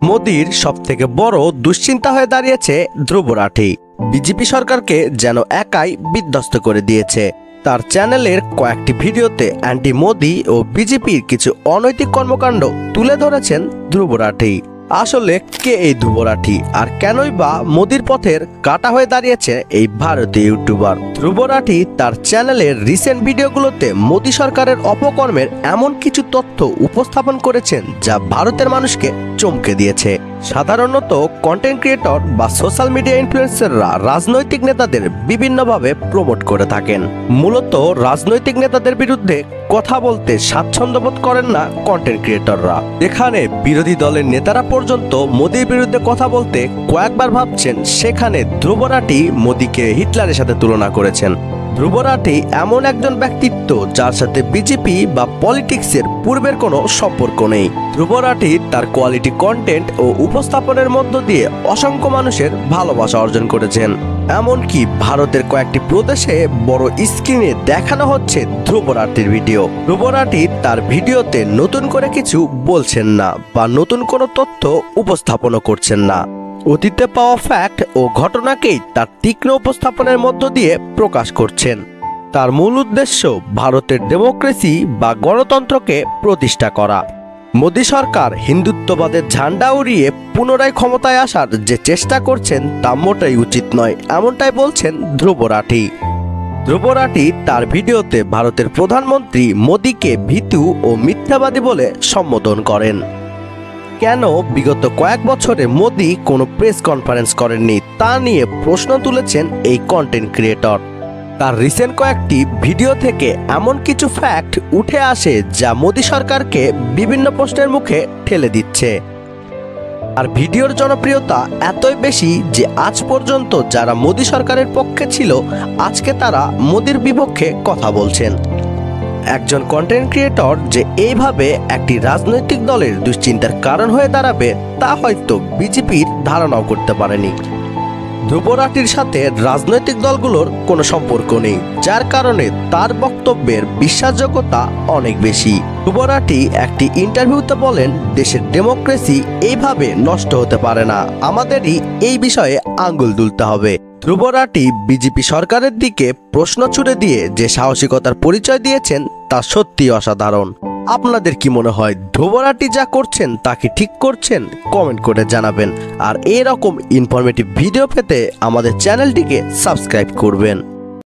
মোদির সবথেকে বড় দুশ্চিন্তা হয়ে দাঁড়িয়েছে ধ্রুব রাঠি। বিজেপি সরকারকে যেন একাই বিধ্বস্ত করে দিয়েছে। তার চ্যানেলের কয়েকটি ভিডিওতে অ্যান্টি মোদি ও বিজেপির কিছু অনৈতিক কর্মকাণ্ড তুলে ধরেছেন ধ্রুব রাঠি। আসলে কে এই ধ্রুব রাঠি, আর কেনই বা মোদির পথের কাঁটা হয়ে দাঁড়িয়েছে এই ভারতীয় ইউটিউবার? ধ্রুব রাঠি তার চ্যানেলের রিসেন্ট ভিডিওগুলোতে মোদি সরকারের অপকর্মের এমন কিছু তথ্য উপস্থাপন করেছেন যা ভারতের মানুষকে চমকে দিয়েছে। সাধারণত কন্টেন্ট ক্রিয়েটর বা সোশ্যাল মিডিয়া ইনফ্লুয়েন্সাররা রাজনৈতিক নেতাদের বিভিন্নভাবে প্রমোট করে থাকেন। মূলত রাজনৈতিক নেতাদের বিরুদ্ধে কথা বলতে স্বাচ্ছন্দ্য বোধ করেন না কন্টেন্ট ক্রিয়েটররা। এখানে বিরোধী দলের নেতারা পর্যন্ত মোদির বিরুদ্ধে কথা বলতে কয়েকবার ভাবছেন, সেখানে ধ্রুব রাঠি মোদিকে হিটলারের সাথে তুলনা করেছেন। ধ্রুব রাঠি এমন একজন ব্যক্তিত্ব যার সাথে বিজেপি বা পলিটিক্সের পূর্বের কোনো সম্পর্ক নেই। ধ্রুব রাঠি তার কোয়ালিটি কন্টেন্ট ও উপস্থাপনের মধ্য দিয়ে অসংখ্য মানুষের ভালোবাসা অর্জন করেছেন। এমনকি ভারতের কয়েকটি প্রদেশে বড় স্ক্রিনে দেখানো হচ্ছে ধ্রুব রাঠির ভিডিও। ধ্রুব রাঠি তার ভিডিওতে নতুন করে কিছু বলছেন না বা নতুন কোনো তথ্য উপস্থাপনও করছেন না। অতীতে পাওয়া ফ্যাক্ট ও ঘটনাকেই তার তীক্ষ্ণ উপস্থাপনের মধ্য দিয়ে প্রকাশ করছেন। তার মূল উদ্দেশ্য ভারতের ডেমোক্রেসি বা গণতন্ত্রকে প্রতিষ্ঠা করা। মোদি সরকার হিন্দুত্ববাদের ঝান্ডা উড়িয়ে পুনরায় ক্ষমতায় আসার যে চেষ্টা করছেন তা মোটেই উচিত নয়, এমনটাই বলছেন ধ্রুব রাঠি। ধ্রুব রাঠি তার ভিডিওতে ভারতের প্রধানমন্ত্রী মোদিকে ভীতু ও মিথ্যাবাদী বলে সম্বোধন করেন। কেন বিগত কয়েক বছরে মোদি কোনো প্রেস কনফারেন্স করেননি তা নিয়ে প্রশ্ন তুলেছেন এই কন্টেন্ট ক্রিয়েটর। তার রিসেন্ট কয়েকটি ভিডিও থেকে এমন কিছু ফ্যাক্ট উঠে আসে যা মোদি সরকারকে বিভিন্ন প্রশ্নের মুখে ঠেলে দিচ্ছে। আর ভিডিওর জনপ্রিয়তা এতই বেশি যে আজ পর্যন্ত যারা মোদি সরকারের পক্ষে ছিল আজকে তারা মোদির বিপক্ষে কথা বলছেন। একজন কন্টেন্ট ক্রিয়েটর যে এইভাবে একটি রাজনৈতিক দলের দুশ্চিন্তার কারণ হয়ে দাঁড়াবে তা হয়তো বিজেপির ধারণাও করতে পারেনি। ধ্রুব রাঠির সাথে রাজনৈতিক দলগুলোর কোনো সম্পর্ক নেই, যার কারণে তার বক্তব্যের বিশ্বাসযোগ্যতা অনেক বেশি। ধ্রুব রাঠি একটি ইন্টারভিউতে বলেন, দেশের ডেমোক্রেসি এইভাবে নষ্ট হতে পারে না, আমাদেরই এই বিষয়ে আঙ্গুল তুলতে হবে। ধ্রুব রাঠি বিজেপি সরকারের দিকে প্রশ্ন ছুড়ে দিয়ে যে সাহসিকতার পরিচয় দিয়েছেন তা সত্যি অসাধারণ। আপনাদের কি মনে হয় ধ্রুব রাঠি যা করছেন তা কি ঠিক করছেন? কমেন্ট করে জানাবেন। আর এরকম ইনফরমেটিভ ভিডিও পেতে আমাদের চ্যানেলটিকে সাবস্ক্রাইব করবেন।